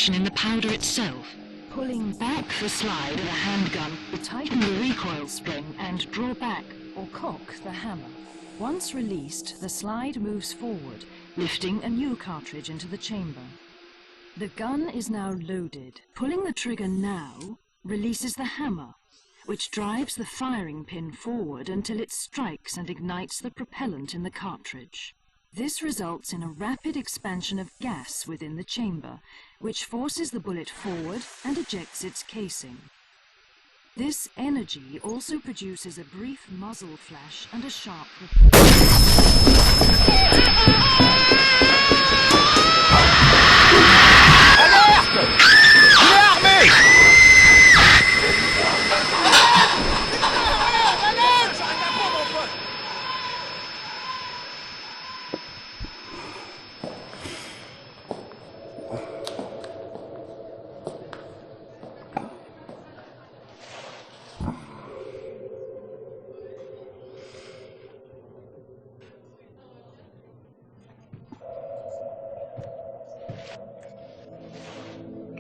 reaction in the powder itself. Pulling back the slide of the handgun will tighten the recoil spring and draw back or cock the hammer. Once released, the slide moves forward, lifting a new cartridge into the chamber. The gun is now loaded. Pulling the trigger now releases the hammer, which drives the firing pin forward until it strikes and ignites the propellant in the cartridge. This results in a rapid expansion of gas within the chamber, which forces the bullet forward and ejects its casing. This energy also produces a brief muzzle flash and a sharp report.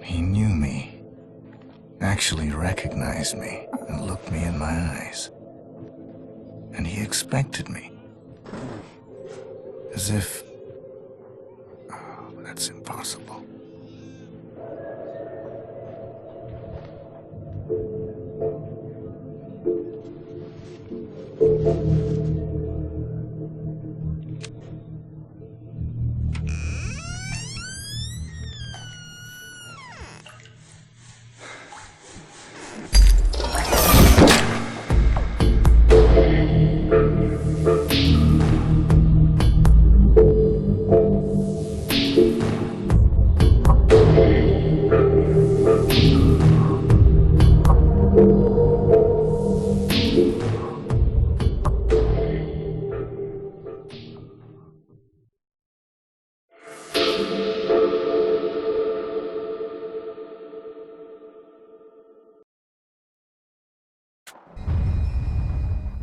He knew me, actually recognized me, and looked me in my eyes. And he expected me. As if... Oh, that's impossible.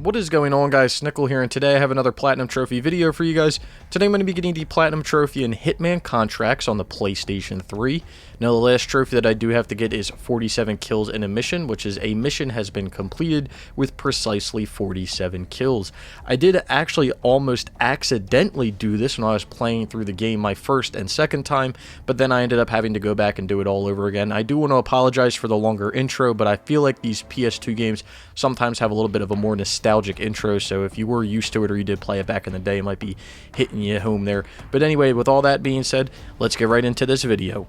What is going on, guys? Snickel here, and today I have another Platinum Trophy video for you guys. Today I'm going to be getting the Platinum Trophy in Hitman Contracts on the PlayStation 3. Now, the last trophy that I do have to get is 47 kills in a mission, which is a mission has been completed with precisely 47 kills. I did actually almost accidentally do this when I was playing through the game my first and second time, but then I ended up having to go back and do it all over again. I do want to apologize for the longer intro, but I feel like these PS2 games sometimes have a little bit of a more nostalgic intro, so if you were used to it or you did play it back in the day, it might be hitting you home there. But anyway, with all that being said, let's get right into this video.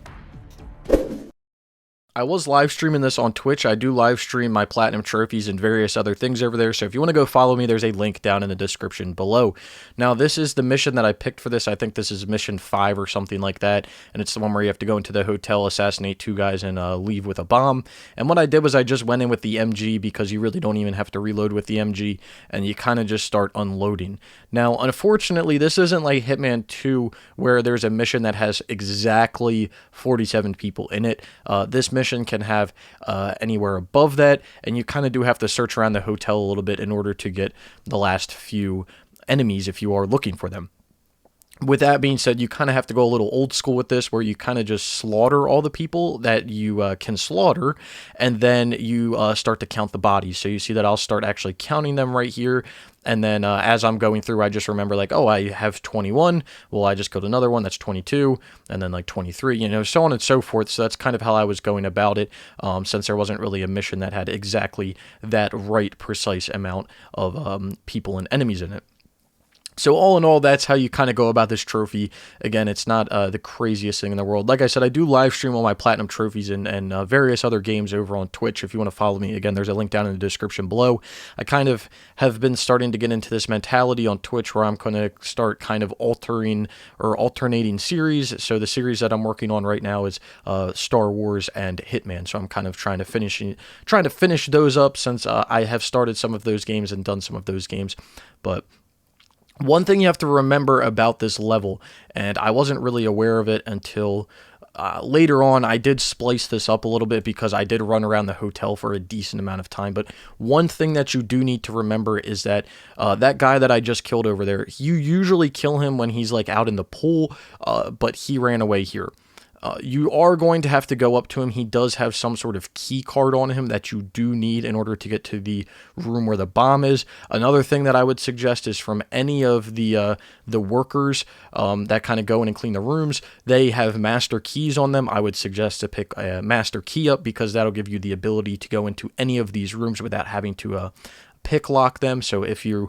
I was live streaming this on Twitch. I do live stream my Platinum Trophies and various other things over there, so if you want to go follow me, there's a link down in the description below. Now, this is the mission that I picked for this. I think this is mission 5 or something like that, and it's the one where you have to go into the hotel, assassinate 2 guys, and leave with a bomb. And what I did was I just went in with the MG because you really don't even have to reload with the MG, and you kind of just start unloading. Now, unfortunately, this isn't like Hitman 2 where there's a mission that has exactly 47 people in it. This mission can have anywhere above that, and you kind of do have to search around the hotel a little bit in order to get the last few enemies if you are looking for them. With that being said, you kind of have to go a little old school with this, where you kind of just slaughter all the people that you can slaughter, and then you start to count the bodies. So you see that I'll start actually counting them right here, and then as I'm going through, I just remember like, oh, I have 21. Well, I just killed another one, that's 22, and then like 23, you know, so on and so forth. So that's kind of how I was going about it, since there wasn't really a mission that had exactly that right precise amount of people and enemies in it. So all in all, that's how you kind of go about this trophy. Again, it's not the craziest thing in the world. Like I said, I do live stream all my Platinum Trophies and various other games over on Twitch. If you want to follow me, again, there's a link down in the description below. I kind of have been starting to get into this mentality on Twitch where I'm going to start kind of altering or alternating series. So the series that I'm working on right now is Star Wars and Hitman. So I'm kind of trying to finish those up, since I have started some of those games and done some of those games. But one thing you have to remember about this level, and I wasn't really aware of it until later on, I did splice this up a little bit because I did run around the hotel for a decent amount of time. But one thing that you do need to remember is that that guy that I just killed over there, you usually kill him when he's like out in the pool, but he ran away here. You are going to have to go up to him. He does have some sort of key card on him that you do need in order to get to the room where the bomb is. Another thing that I would suggest is from any of the workers that kind of go in and clean the rooms, they have master keys on them. I would suggest to pick a master key up because that'll give you the ability to go into any of these rooms without having to pick lock them. So if you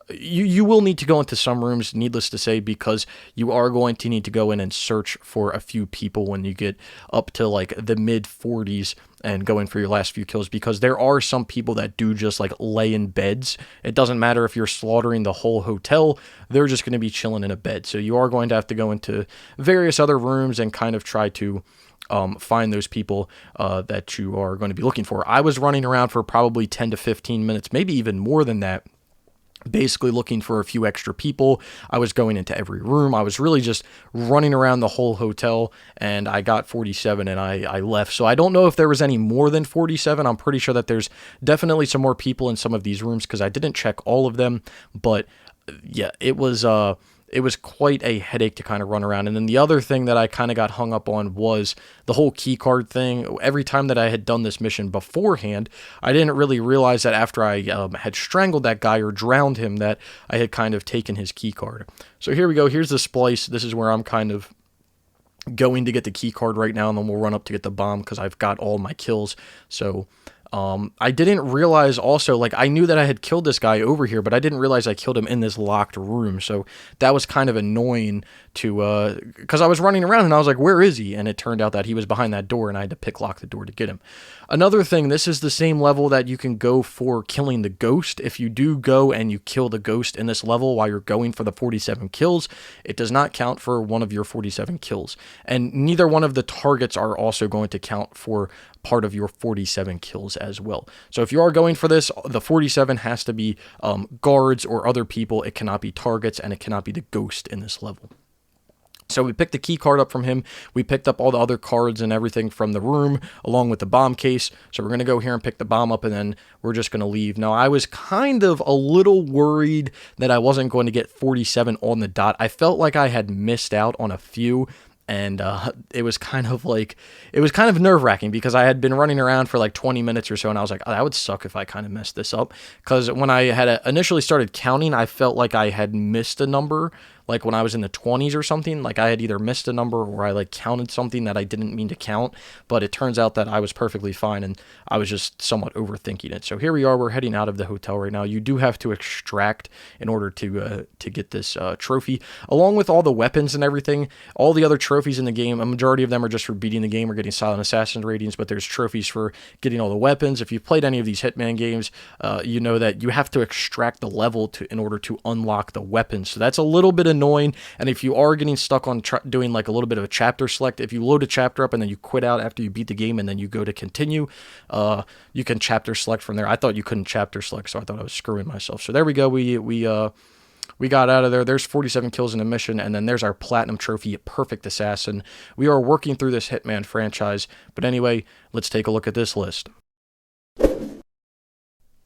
will need to go into some rooms, needless to say, because you are going to need to go in and search for a few people when you get up to like the mid 40s and go in for your last few kills, because there are some people that do just like lay in beds. It doesn't matter if you're slaughtering the whole hotel, they're just going to be chilling in a bed. So you are going to have to go into various other rooms and kind of try to find those people that you are going to be looking for. I was running around for probably 10 to 15 minutes, maybe even more than that, basically looking for a few extra people. I was going into every room. I was really just running around the whole hotel, and I got 47 and I left. So I don't know if there was any more than 47. I'm pretty sure that there's definitely some more people in some of these rooms because I didn't check all of them, but yeah, it was quite a headache to kind of run around. And then the other thing that I kind of got hung up on was the whole key card thing. Every time that I had done this mission beforehand, I didn't really realize that after I had strangled that guy or drowned him that I had kind of taken his key card. So here we go. Here's the splice. This is where I'm kind of going to get the key card right now, and then we'll run up to get the bomb because I've got all my kills. So I didn't realize also, like, I knew that I had killed this guy over here, but I didn't realize I killed him in this locked room. So that was kind of annoying to, because I was running around and I was like, where is he? And it turned out that he was behind that door and I had to pick lock the door to get him. Another thing, this is the same level that you can go for killing the ghost. If you do go and you kill the ghost in this level while you're going for the 47 kills, it does not count for one of your 47 kills. And neither one of the targets are also going to count for part of your 47 kills as well. So if you are going for this, the 47 has to be guards or other people. It cannot be targets, and it cannot be the ghost in this level. So we picked the key card up from him. We picked up all the other cards and everything from the room along with the bomb case. So we're going to go here and pick the bomb up, and then we're just going to leave. Now, I was kind of a little worried that I wasn't going to get 47 on the dot. I felt like I had missed out on a few. And it was kind of nerve-wracking because I had been running around for like 20 minutes or so, and I was like, oh, that would suck if I kind of messed this up. Because when I had initially started counting, I felt like I had missed a number, like when I was in the 20s or something. Like I had either missed a number or I like counted something that I didn't mean to count. But it turns out that I was perfectly fine, and I was just somewhat overthinking it. So here we are. We're heading out of the hotel right now. You do have to extract in order to get this trophy, along with all the weapons and everything. All the other trophies in the game, a majority of them are just for beating the game or getting silent assassin ratings, but there's trophies for getting all the weapons. If you've played any of these Hitman games, you know that you have to extract the level in order to unlock the weapons. So that's a little bit annoying. And if you are getting stuck on doing like a little bit of a chapter select, if you load a chapter up and then you quit out after you beat the game and then you go to continue, you can chapter select from there. I thought you couldn't chapter select, so I thought I was screwing myself. So there we go. We got out of there. There's 47 kills in the mission, and then there's our platinum trophy, Perfect Assassin. We are working through this Hitman franchise, but anyway, let's take a look at this list.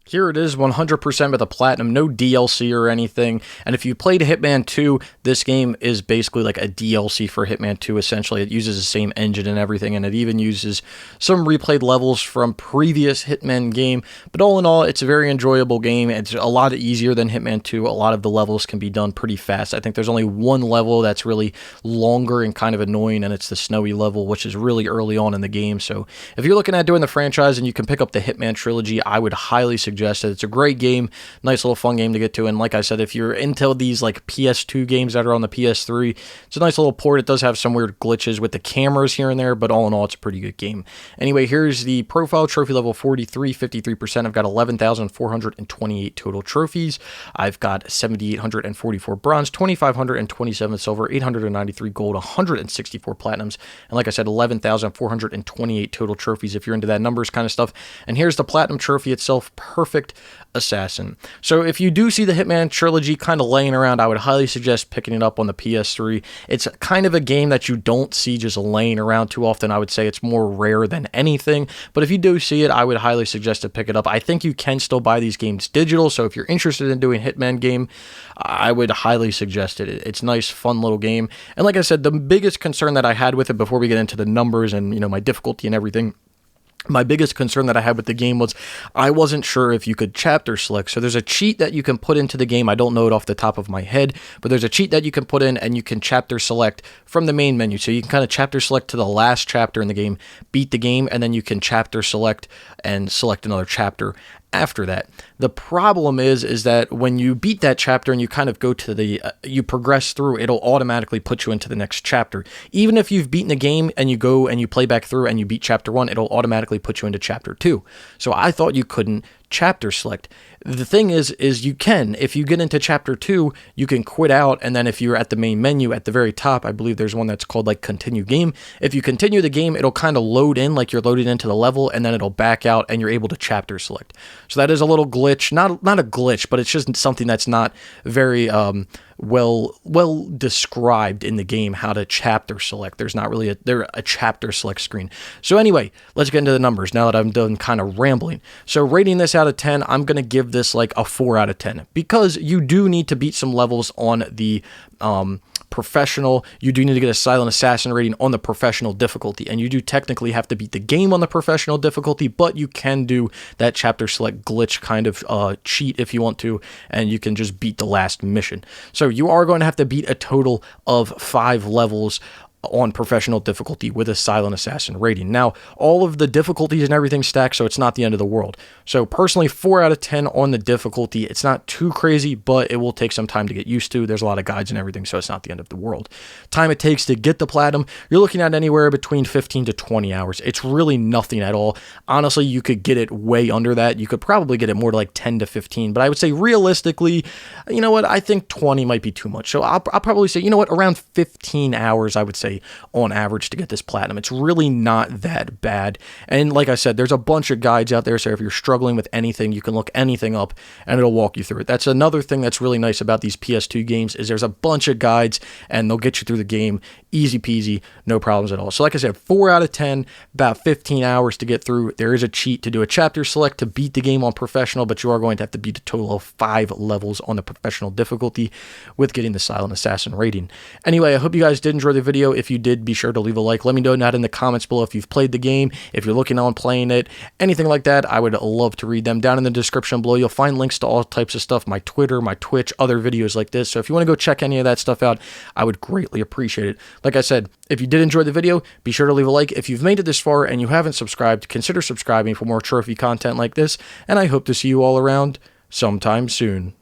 Here it is, 100% with a platinum, no DLC or anything. And if you played Hitman 2, this game is basically like a DLC for Hitman 2, essentially. It uses the same engine and everything, and it even uses some replayed levels from previous Hitman game. But all in all, it's a very enjoyable game. It's a lot easier than Hitman 2. A lot of the levels can be done pretty fast. I think there's only one level that's really longer and kind of annoying, and it's the snowy level, which is really early on in the game. So if you're looking at doing the franchise and you can pick up the Hitman trilogy, I would highly suggest it. It's a great game, nice little fun game to get to, and like I said, if you're into these like PS2 games that are on the PS3, it's a nice little port. It does have some weird glitches with the cameras here and there, but all in all, it's a pretty good game. Anyway, here's the profile, trophy level 43, 53%. I've got 11,428 total trophies. I've got 7,844 bronze, 2,527 silver, 893 gold, 164 platinums, and like I said, 11,428 total trophies if you're into that numbers kind of stuff. And here's the platinum trophy itself, Perfect perfect assassin. So if you do see the Hitman trilogy kind of laying around, I would highly suggest picking it up on the PS3. It's kind of a game that you don't see just laying around too often. I would say it's more rare than anything, but if you do see it, I would highly suggest to pick it up. I think you can still buy these games digital, so if you're interested in doing Hitman game, I would highly suggest it. It's a nice, fun little game. And like I said, the biggest concern that I had with it before we get into the numbers and, you know, my difficulty and everything, my biggest concern that I had with the game was I wasn't sure if you could chapter select. So there's a cheat that you can put into the game. I don't know it off the top of my head, but there's a cheat that you can put in and you can chapter select from the main menu. So you can kind of chapter select to the last chapter in the game, beat the game, and then you can chapter select and select another chapter after that. The problem is that when you beat that chapter and you kind of go to the, you progress through, it'll automatically put you into the next chapter. Even if you've beaten the game and you go and you play back through and you beat chapter 1, it'll automatically put you into chapter 2. So I thought you couldn't chapter select. The thing is you can. If you get into chapter 2, you can quit out, and then if you're at the main menu at the very top, I believe there's one that's called like continue game. If you continue the game, it'll kind of load in like you're loaded into the level, and then it'll back out and you're able to chapter select. So that is a little glitch, not a glitch, but it's just something that's not very well described in the game, how to chapter select. There's not really a chapter select screen. So anyway, let's get into the numbers now that I'm done kind of rambling. So rating this out of 10, I'm going to give this like a 4 out of 10 because you do need to beat some levels on the professional. You do need to get a silent assassin rating on the professional difficulty, and you do technically have to beat the game on the professional difficulty, but you can do that chapter select glitch kind of cheat if you want to, and you can just beat the last mission. So you are going to have to beat a total of 5 levels on professional difficulty with a silent assassin rating. Now, all of the difficulties and everything stack, so it's not the end of the world. So personally, 4 out of 10 on the difficulty. It's not too crazy, but it will take some time to get used to. There's a lot of guides and everything, so it's not the end of the world. Time it takes to get the platinum, you're looking at anywhere between 15 to 20 hours. It's really nothing at all. Honestly, you could get it way under that. You could probably get it more to like 10 to 15, but I would say realistically, you know what, I think 20 might be too much. So I'll probably say, you know what, around 15 hours, I would say, on average to get this platinum. It's really not that bad. And like I said, there's a bunch of guides out there, so if you're struggling with anything, you can look anything up and it'll walk you through it. That's another thing that's really nice about these PS2 games is there's a bunch of guides and they'll get you through the game easy peasy, no problems at all. So like I said, 4 out of 10, about 15 hours to get through. There is a cheat to do a chapter select to beat the game on professional, but you are going to have to beat a total of 5 levels on the professional difficulty with getting the silent assassin rating. Anyway, I hope you guys did enjoy the video. If you did, be sure to leave a like. Let me know that in the comments below if you've played the game, if you're looking on playing it, anything like that. I would love to read them. Down in the description below, you'll find links to all types of stuff, my Twitter, my Twitch, other videos like this. So if you want to go check any of that stuff out, I would greatly appreciate it. Like I said, if you did enjoy the video, be sure to leave a like. If you've made it this far and you haven't subscribed, consider subscribing for more trophy content like this, and I hope to see you all around sometime soon.